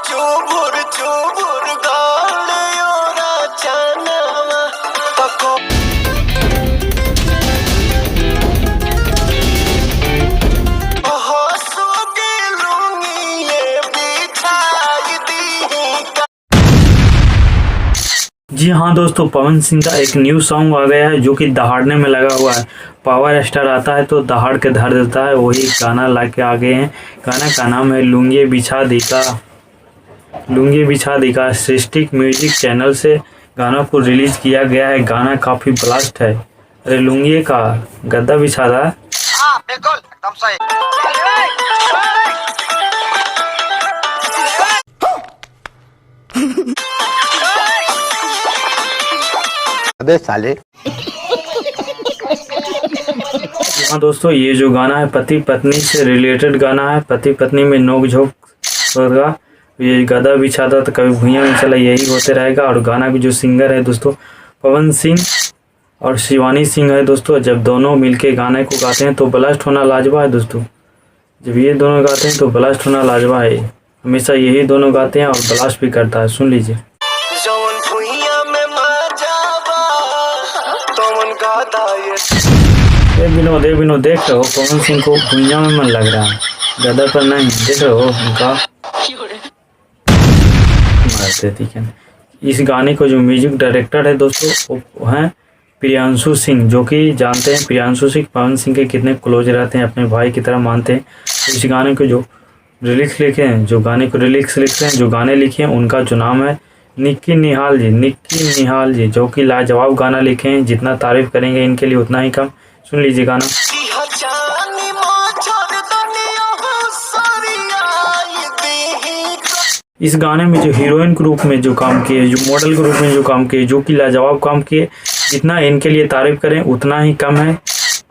चुबुर चुबुर गाड़ियोरा चनवा तको हंसोगे लूंगी ये बिछाई दी। जी हाँ दोस्तों, पवन सिंह का एक न्यू सॉन्ग आ गया है जो कि दहाड़ने में लगा हुआ है। पावर स्टार आता है तो दहाड़ के धर देता है, वही गाना ला के आ गए हैं। गाना का नाम है लुंगी बिछा दी का। सृष्टिक म्यूजिक चैनल से गाना को रिलीज किया गया है। गाना काफ़ी ब्लास्ट है। अरे लुंगी का गद्दा बिछा था। हाँ बिल्कुल एकदम सही। अबे साले। हाँ दोस्तों, ये जो गाना है पति पत्नी से रिलेटेड गाना है। पति पत्नी में नोक-झोंक होगा। ये गदा बिछाता तो कभी भुइयां में चला, यही होते रहेगा। और गाना की जो सिंगर है दोस्तों पवन सिंह और शिवानी सिंह है दोस्तों। जब दोनों मिलके गाने को गाते हैं तो ब्लास्ट होना लाजवाब है दोस्तों। जब ये दोनों गाते हैं तो ब्लास्ट होना लाजवाब है। हमेशा यही दोनों गाते हैं और ब्लास्ट भी करता है। सुन लीजिए। जौन भुइया में मजावा तोमन गाता ये विनोद देख रहे हो पवन सिंह को भुइयां में मन लग रहा है, गदा पर नहीं। देख रहे हो उनका मारते ठीक है। इस गाने को जो म्यूजिक डायरेक्टर है दोस्तों वो हैं प्रियांशु सिंह, जो कि जानते हैं प्रियांशु सिंह पवन सिंह के कितने क्लोज रहते हैं, अपने भाई की तरह मानते हैं। इस गाने को जो लिरिक्स लिखे हैं, जो गाने लिखे हैं, उनका जो नाम है निक्की निहाल जी, जो कि लाजवाब गाना लिखे हैं। जितना तारीफ करेंगे इनके लिए उतना ही कम। सुन लीजिए गाना। इस गाने में जो हीरोइन के रूप में जो काम किए, जो मॉडल के रूप में जो काम किए, जो कि लाजवाब काम किए, जितना इनके लिए तारीफ करें उतना ही कम है,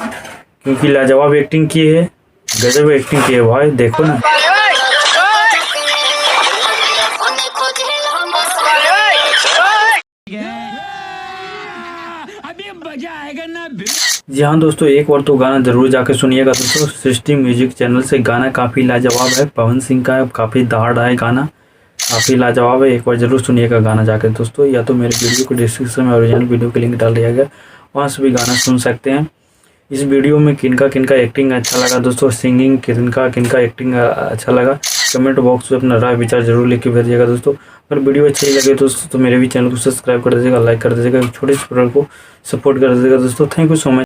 क्योंकि लाजवाब एक्टिंग की है, गजब एक्टिंग की है भाई। देखो ना। जी हाँ दोस्तों, एक बार तो गाना जरूर जाकर सुनिएगा दोस्तों। सृष्टि म्यूजिक चैनल से गाना काफ़ी लाजवाब है। पवन सिंह का काफ़ी दहाड़ है गाना, काफ़ी लाजवाब है। एक बार जरूर सुनिएगा गाना जाकर दोस्तों। या तो मेरे वीडियो को डिस्क्रिप्शन में ओरिजिनल वीडियो के लिंक डाल दिया गया, वहाँ से भी गाना सुन सकते हैं। इस वीडियो में किनका एक्टिंग अच्छा लगा दोस्तों, सिंगिंग किनका एक्टिंग अच्छा लगा, कमेंट बॉक्स में अपना राय विचार जरूर लिख के भेजिएगा दोस्तों। अगर वीडियो अच्छी लगे दोस्तों तो मेरे भी चैनल को सब्सक्राइब कर दीजिएगा, लाइक कर दीजिएगा, छोटे से को सपोर्ट कर दीजिएगा दोस्तों। Thank you so much.